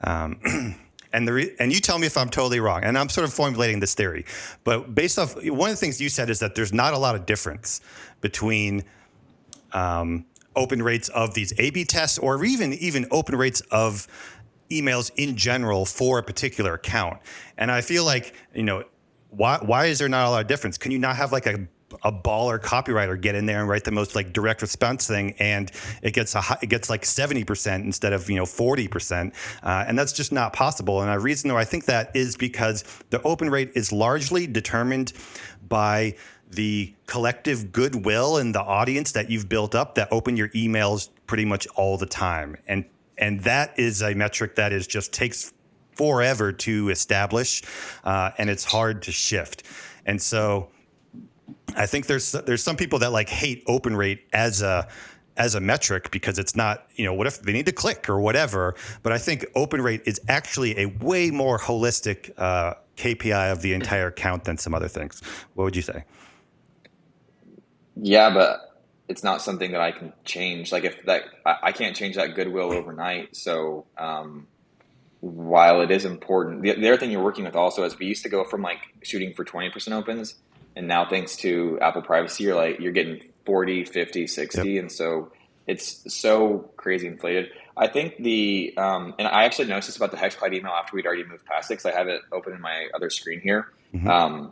And you tell me if I'm totally wrong. And I'm sort of formulating this theory, but based off one of the things you said is that there's not a lot of difference between open rates of these A/B tests or even open rates of emails in general for a particular account. And I feel like, why is there not a lot of difference? Can you not have like a baller copywriter get in there and write the most like direct response thing, and it gets like 70% instead of 40%, and that's just not possible. And the reason though I think that is because the open rate is largely determined by the collective goodwill and the audience that you've built up that open your emails pretty much all the time. And that is a metric that is just takes forever to establish, and it's hard to shift. And so I think there's some people that like hate open rate as a metric because it's not, what if they need to click or whatever. But I think open rate is actually a way more holistic KPI of the entire account than some other things. What would you say? Yeah, but it's not something that I can change. Like I can't change that goodwill overnight. So while it is important, the other thing you're working with also is we used to go from like shooting for 20% opens, and now thanks to Apple privacy, you're getting 40, 50, 60. Yep. And so it's so crazy inflated. I think and I actually noticed this about the HexClad email after we'd already moved past it, because I have it open in my other screen here,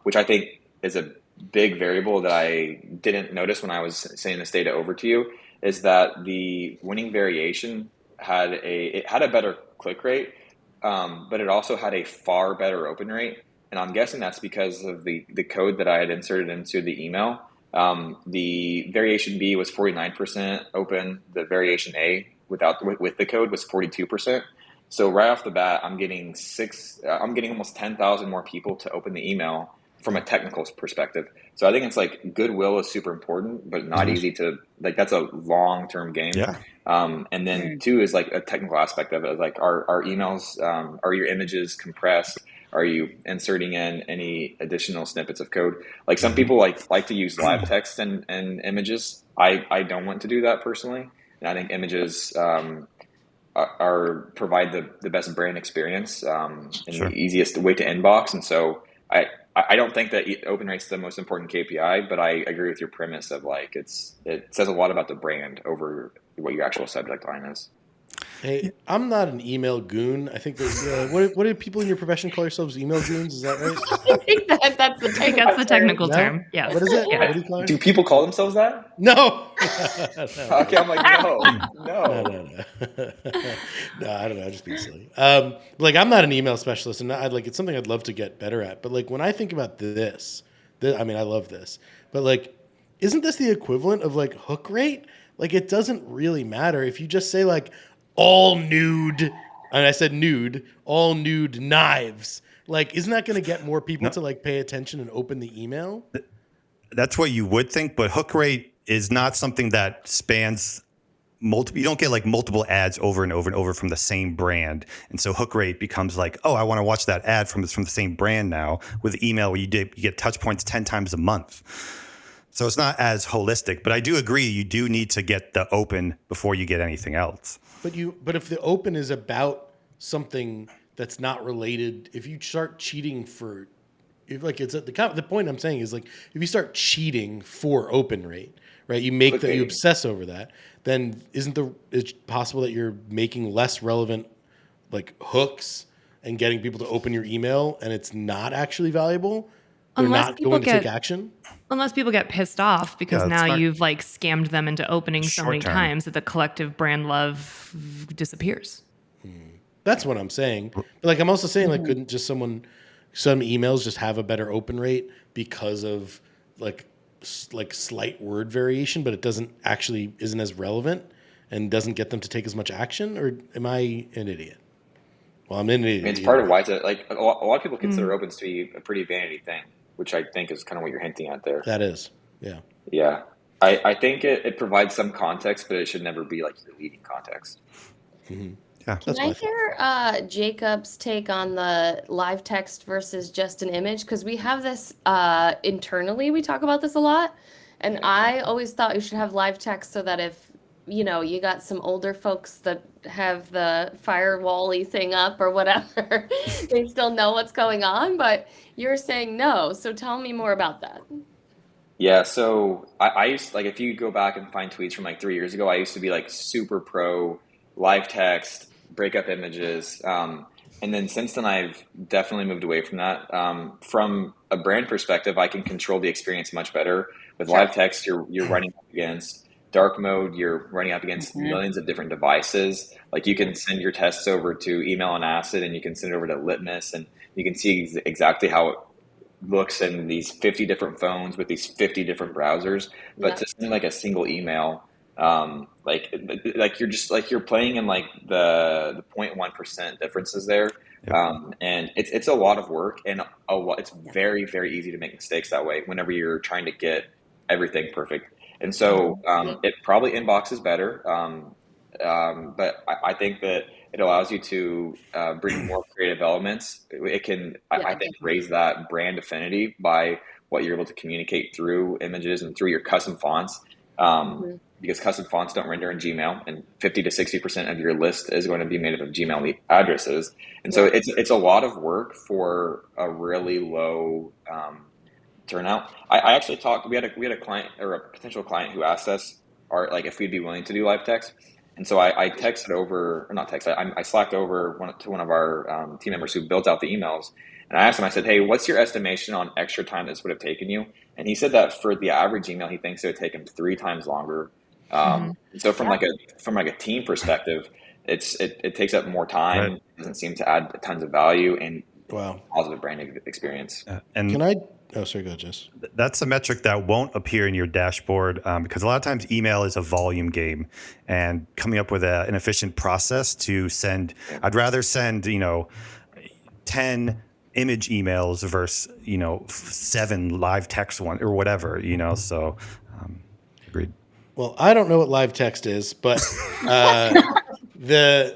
which I think is a big variable that I didn't notice when I was sending this data over to you, is that the winning variation had a better click rate, but it also had a far better open rate. And I'm guessing that's because of the code that I had inserted into the email. The variation B was 49% open. The variation A with the code was 42%. So right off the bat, I'm getting almost 10,000 more people to open the email from a technical perspective. So I think it's like goodwill is super important, but not easy to that's a long-term game. Yeah. And then two is like a technical aspect of it. Like our emails, are your images compressed? Are you inserting in any additional snippets of code? Like some people like to use live text and images. I don't want to do that personally. And I think images provide the best brand experience and the easiest way to inbox. And so I don't think that open rate's the most important KPI, but I agree with your premise of like it says a lot about the brand over what your actual subject line is. Hey, I'm not an email goon. I think that what do people in your profession call yourselves? Email goons? Is that right? I think that's the technical term. Yeah. What is it? Yeah. What do you call it? Do people call themselves that? No. Okay, I'm like, no. No, I don't know. I'm just being silly. Like I'm not an email specialist, and it's something I'd love to get better at. But like when I think about this, I mean, I love this. But like, isn't this the equivalent of like hook rate? Like it doesn't really matter if you just say like all nude, and I said nude, all nude knives. Like, isn't that going to get more people to like pay attention and open the email? That's what you would think, but hook rate is not something that spans multiple. You don't get like multiple ads over and over and over from the same brand, and so hook rate becomes like, oh, I want to watch that ad from the same brand now. With email, where you get touch points 10 times a month. So it's not as holistic, but I do agree you do need to get the open before you get anything else. But if the open is about something that's not related, if you start cheating the point I'm saying is like if you start cheating for open rate, right? You obsess over that, then it's possible that you're making less relevant like hooks and getting people to open your email, and it's not actually valuable. They're not going to take action. Unless people get pissed off because now you've like scammed them into opening so many times that the collective brand love disappears. That's what I'm saying. But like I'm also saying, like, couldn't just some emails just have a better open rate because of like slight word variation, but it isn't as relevant and doesn't get them to take as much action? Or am I an idiot? Well, I'm an idiot. It's part of why it's like a lot of people consider opens to be a pretty vanity thing, which I think is kind of what you're hinting at there. That is, yeah. Yeah. I think it provides some context, but it should never be like your leading context. Mm-hmm. Yeah. Can I hear Jacob's take on the live text versus just an image? Because we have this internally, we talk about this a lot. And I always thought you should have live text so that if, you got some older folks that have the firewall-y thing up or whatever, they still know what's going on, but you're saying no. So tell me more about that. Yeah, so I used if you go back and find tweets from like 3 years ago, I used to be like super pro live text, breakup images. And then since then, I've definitely moved away from that. From a brand perspective, I can control the experience much better. With live text, you're running up against dark mode, you're running up against millions of different devices. Like you can send your tests over to email and acid, and you can send it over to litmus, and you can see exactly how looks in these 50 different phones with these 50 different browsers, but Yeah. to send like a single email, like you're just like you're playing in like the 0.1% differences there. Yep. And it's a lot of work, and it's very, very easy to make mistakes that way whenever you're trying to get everything perfect. And so it probably inboxes better. But I think that it allows you to bring more creative elements. It can, I think, raise that brand affinity by what you're able to communicate through images and through your custom fonts. Because custom fonts don't render in Gmail, and 50 to 60% of your list is going to be made up of Gmail addresses. And so it's a lot of work for a really low turnout. I actually talked. We had a client or a potential client who asked us, if we'd be willing to do live text. And so I texted over, or not text, I slacked over to one of our team members who built out the emails. And I asked him, I said, hey, what's your estimation on extra time this would have taken you? And he said that for the average email, he thinks it would take him 3 times longer. So from like a team perspective, it takes up more time. Right. It doesn't seem to add tons of value and Wow. positive branding experience. And Can I? Oh, sorry, go ahead, Jess. that's a metric that won't appear in your dashboard because a lot of times email is a volume game, and coming up with an efficient process to send. I'd rather send 10 image emails versus 7 live text one or whatever. So agreed. Well, I don't know what live text is, but the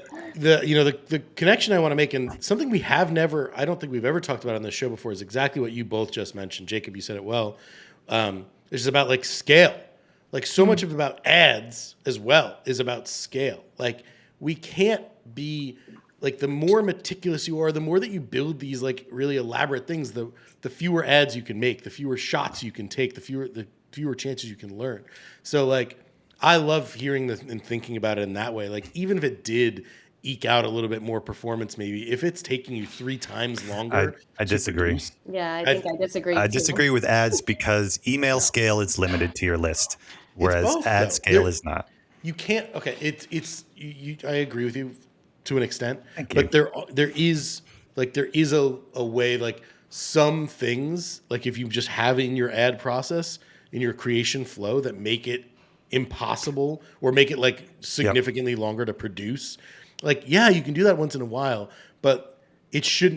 connection I want to make, and something I don't think we've ever talked about on this show before, is exactly what you both just mentioned. Jacob, you said it well. It's about like scale. Like so much of about ads as well is about scale. Like we can't be like, the more meticulous you are, the more that you build these like really elaborate things, the fewer ads you can make, the fewer shots you can take, the fewer chances you can learn. So like, I love hearing this and thinking about it in that way. Like even if it did eke out a little bit more performance, maybe if it's taking you 3 times longer. I disagree. I think I disagree. I too. disagree with ads because email scale is limited to your list, whereas both, ad though. scale is not. You can't. Okay, I agree with you to an extent, Thank you. but there is a way, like some things, like if you just have in your ad process, in your creation flow, that make it impossible or make it like significantly longer to produce. Like, yeah, you can do that once in a while, but it's just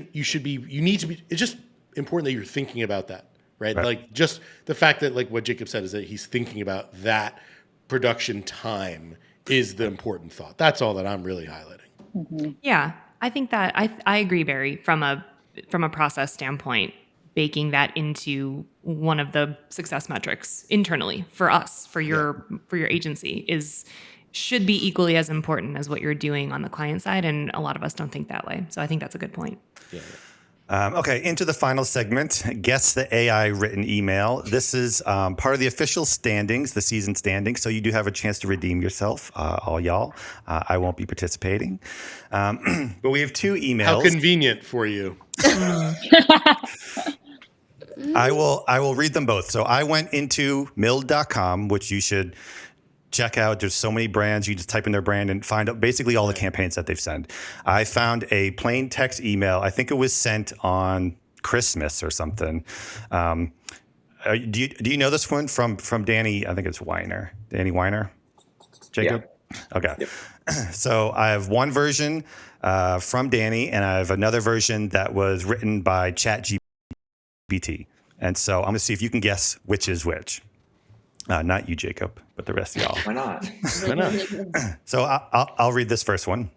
important that you're thinking about that, right? Like just the fact that, like what Jacob said, is that he's thinking about that production time is the important thought. That's all that I'm really highlighting. Yeah, I think that I agree, Barry, from a process standpoint. Baking that into one of the success metrics internally for us, for your agency, should be equally as important as what you're doing on the client side, and a lot of us don't think that way. So I think that's a good point. Okay, into the final segment, guess the AI written email. This is part of the official standings, the season standings, so you do have a chance to redeem yourself, all y'all. I won't be participating. But we have 2 emails. How convenient for you. I will read them both. So I went into mild.com, which you should check out. There's so many brands. You just type in their brand and find out basically all the campaigns that they've sent. I found a plain text email. I think it was sent on Christmas or something. Do you know this one from Danny? I think it's Weiner. Danny Weiner? Jacob? Yeah. Okay. Yep. So I have one version from Danny, and I have another version that was written by ChatGPT. And so I'm going to see if you can guess which is which. Not you, Jacob, but the rest of y'all. Why not? Why not? So I'll read this first one.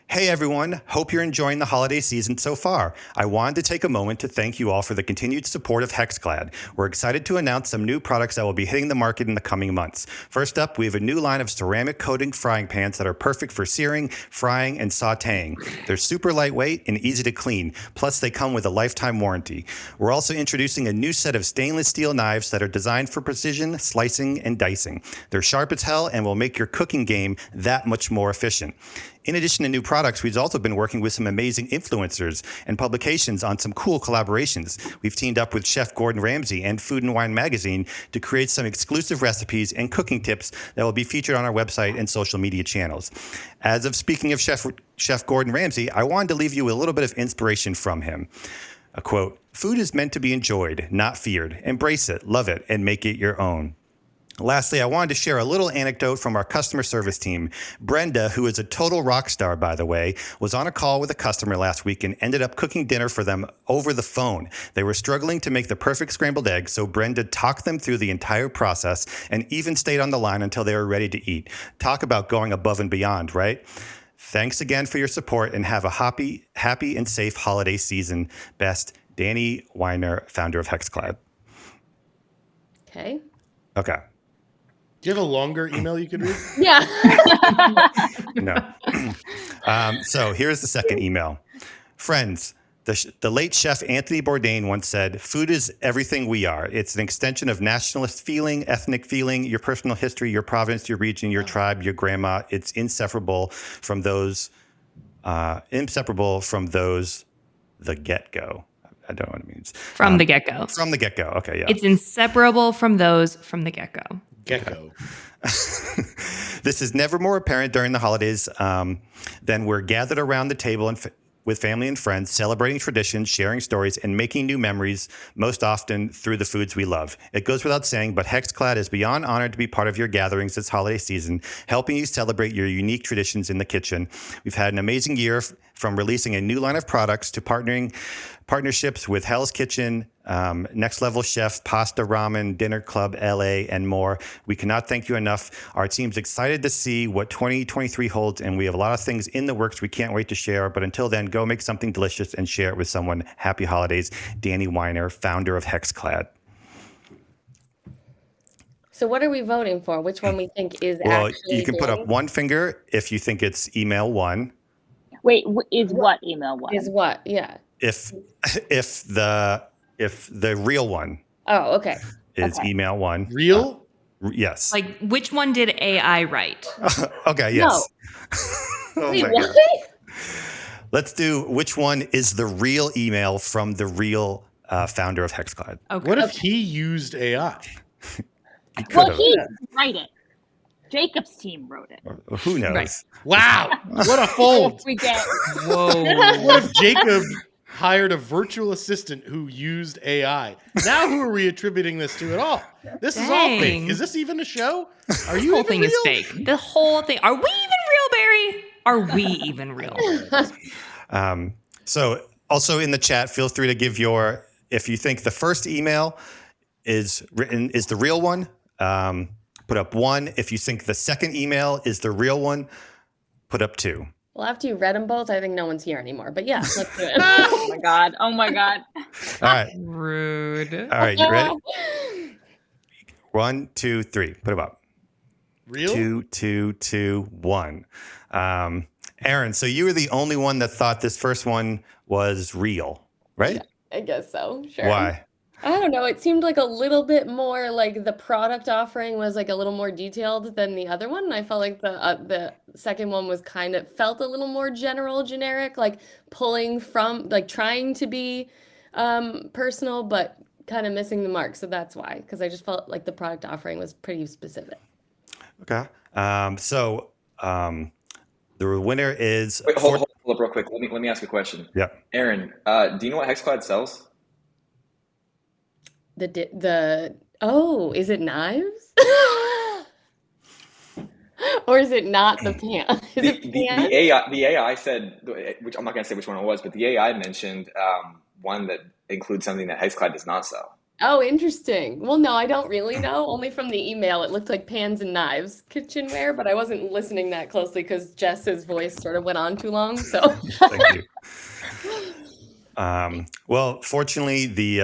Hey everyone, hope you're enjoying the holiday season so far. I wanted to take a moment to thank you all for the continued support of HexClad. We're excited to announce some new products that will be hitting the market in the coming months. First up, we have a new line of ceramic coating frying pans that are perfect for searing, frying, and sauteing. They're super lightweight and easy to clean, plus they come with a lifetime warranty. We're also introducing a new set of stainless steel knives that are designed for precision, slicing, and dicing. They're sharp as hell and will make your cooking game that much more efficient. In addition to new products, we've also been working with some amazing influencers and publications on some cool collaborations. We've teamed up with Chef Gordon Ramsay and Food and Wine magazine to create some exclusive recipes and cooking tips that will be featured on our website and social media channels. As of speaking of Chef Gordon Ramsay, I wanted to leave you with a little bit of inspiration from him. A quote, "Food is meant to be enjoyed, not feared. Embrace it, love it, and make it your own." Lastly, I wanted to share a little anecdote from our customer service team. Brenda, who is a total rock star, by the way, was on a call with a customer last week and ended up cooking dinner for them over the phone. They were struggling to make the perfect scrambled eggs, so Brenda talked them through the entire process and even stayed on the line until they were ready to eat. Talk about going above and beyond, right? Thanks again for your support and have a happy and safe holiday season. Best, Danny Weiner, founder of HexClad. Okay. Okay. Do you have a longer email you could read? Yeah. No. So here's the second email. Friends, the late chef Anthony Bourdain once said, "Food is everything we are. It's an extension of nationalist feeling, ethnic feeling, your personal history, your province, your region, your tribe, your grandma. It's inseparable from those, the get-go." I don't know what it means. From the get-go. From the get-go. Okay, yeah. It's inseparable from those from the get-go. Gecko. This is never more apparent during the holidays than we're gathered around the table and with family and friends, celebrating traditions, sharing stories, and making new memories, most often through the foods we love. It goes without saying, but HexClad is beyond honored to be part of your gatherings this holiday season, helping you celebrate your unique traditions in the kitchen. We've had an amazing year from releasing a new line of products to partnerships with Hell's Kitchen, Next Level Chef, Pasta Ramen, Dinner Club LA, and more. We cannot thank you enough. Our team's excited to see what 2023 holds, and we have a lot of things in the works we can't wait to share. But until then, go make something delicious and share it with someone. Happy holidays. Danny Weiner, founder of HexClad. So what are we voting for? Which one we think is Well, actually you can put up doing? one finger if you think it's email one. Wait, is what email one? Is what? Yeah. If the real one Oh, okay. is email one. Real? Yes. Like, which one did AI write? Okay, yes. Oh Wait, my what? God. Let's do which one is the real email from the real founder of HexClad. Okay. What if he used AI? He could Well, have. he didn't write it. Jacob's team wrote it. Who knows? Right. Wow. What a fold. We get Whoa. What if Jacob hired a virtual assistant who used AI? Now who are we attributing this to at all? This is all fake. Dang. Is this even a show? Are The you whole even thing real? is fake. The whole thing. Are we even real, Barry? Are we even real? So also in the chat, feel free to give if you think the first email is the real one, put up 1. If you think the second email is the real one, put up 2. Well, after you read them both, I think no one's here anymore. But yeah, let's do it. oh my god. Oh my god. All right. Rude. All right. You ready? 1, 2, 3. Put them up. Real? 2, 2, 2, 1. Aaron, so you were the only one that thought this first one was real, right? I guess so. Sure. Why? I don't know. It seemed like a little bit more like the product offering was like a little more detailed than the other one. And I felt like the second one was felt a little more generic, like pulling from, like trying to be personal, but kind of missing the mark. So that's why, because I just felt like the product offering was pretty specific. Okay. The winner is. Wait, hold up real quick. Let me ask a question. Yeah. Aaron, do you know what HexClad sells? Is it knives? Or is it not the pan? Is it pan? The AI said, which I'm not going to say which one it was, but the AI mentioned one that includes something that HexClad does not sell. Oh, interesting. Well, no, I don't really know. Only from the email, it looked like pans and knives kitchenware, but I wasn't listening that closely because Jess's voice sort of went on too long. So Thank you. Well, fortunately, the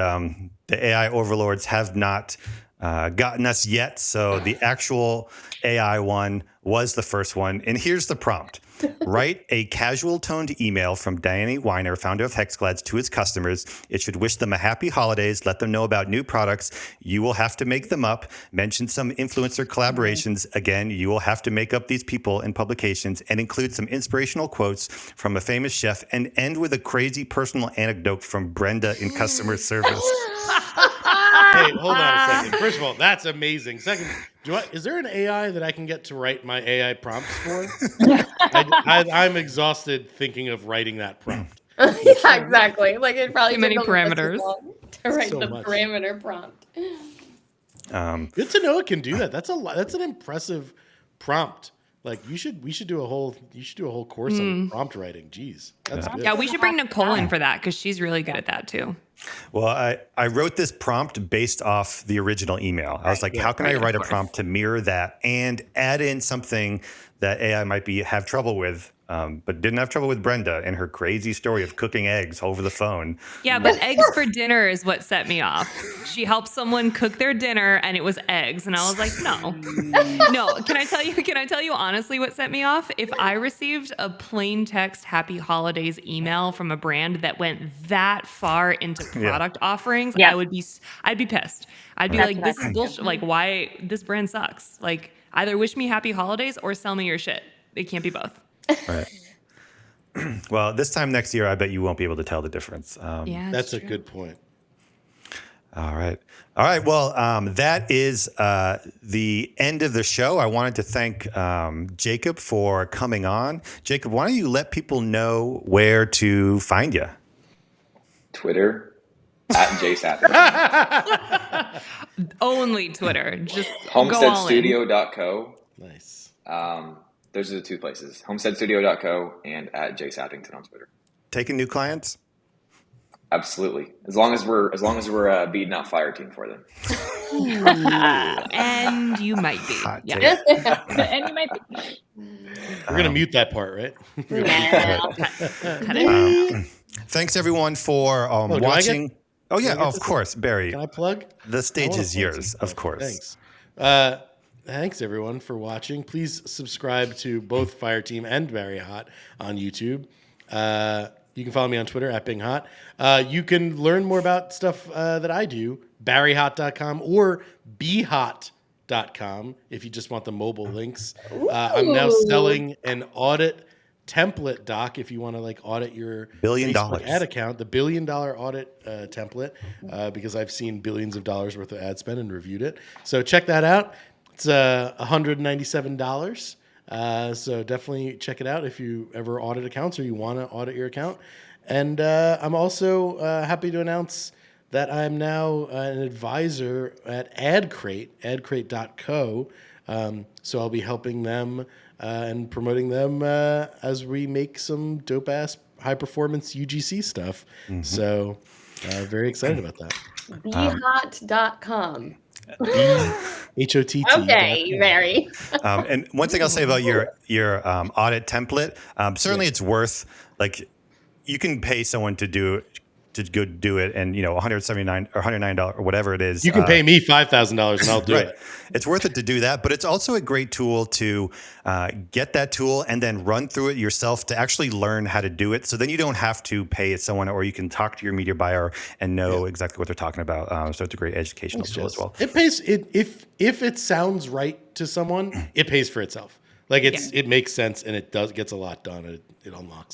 AI overlords have not gotten us yet. So the actual AI one was the first one. And here's the prompt. Write a casual toned email from Danny Weiner, founder of HexClad, to his customers. It should wish them a happy holidays, let them know about new products. You will have to make them up. Mention some influencer collaborations. Again, you will have to make up these people and publications and include some inspirational quotes from a famous chef and end with a crazy personal anecdote from Brenda in customer service. Hey, hold on a second. First of all, that's amazing. Second, is there an AI that I can get to write my AI prompts for? I'm exhausted thinking of writing that prompt. Yeah, exactly. Like it probably Too many took them just as parameters. long to write So the much. parameter prompt. Good to know it can do that. That's a lot. That's an impressive prompt. Like we should do a whole course on prompt writing. Jeez, that's good. Yeah, we should bring Nicole in for that because she's really good at that too. Well, I wrote this prompt based off the original email. I was like, how can I write a prompt to mirror that and add in something that AI might have trouble with, but didn't have trouble with Brenda and her crazy story of cooking eggs over the phone. Yeah, but eggs for dinner is what set me off. She helped someone cook their dinner and it was eggs. And I was like, no. No. Can I tell you honestly what set me off? If I received a plain text happy holidays email from a brand that went that far into product offerings, Yeah. I'd be pissed. I'd be That's like, what this I is think. bullshit. Like, why this brand sucks? Like, either wish me happy holidays or sell me your shit. It can't be both. Right. Well, this time next year, I bet you won't be able to tell the difference. Yeah, That's a good point. All right. Well, that is the end of the show. I wanted to thank Jacob for coming on. Jacob, why don't you let people know where to find you? Twitter @JSAP. Only Twitter. Just go all in. HomesteadStudio.co. Nice. Those are the two places: HomesteadStudio.co and @JSappington on Twitter. Taking new clients? Absolutely, as long as we're beating out FireTeam for them. And you might be. Hot Yeah. take. And you might be. We're gonna mute that part, right? Cut it. Thanks, everyone, for do I get- watching. Oh, do I yeah, get of to- course, Barry. Can I plug? The stage I wanna is plug yours, some of stuff. course. Thanks. Thanks, everyone, for watching. Please subscribe to both FireTeam and Very Hot on YouTube. You can follow me on Twitter @BingHot. You can learn more about stuff that I do, barryhot.com or behot.com if you just want the mobile links. I'm now selling an audit template doc if you want to like audit your $1 billion Facebook ad account, the $1 billion audit template, because I've seen billions of dollars worth of ad spend and reviewed it. So check that out. It's $197. So definitely check it out if you ever audit accounts or you want to audit your account. And I'm also happy to announce that I'm now an advisor at adcrate.co. So I'll be helping them and promoting them as we make some dope ass high performance UGC stuff. So very excited about that. Behot.com. HOTT. Okay, Mary. And one thing I'll say about your audit template, certainly it's worth, like, you can pay someone to go do it, and $179 or $109 or whatever it is. You can pay me $5,000 and I'll do Right. it. It's worth it to do that, but it's also a great tool to get that tool and then run through it yourself to actually learn how to do it. So then you don't have to pay someone, or you can talk to your media buyer and know exactly what they're talking about. So it's a great educational tool as well. It pays if it sounds right to someone, it pays for itself. Like it makes sense and it gets a lot done. It unlocks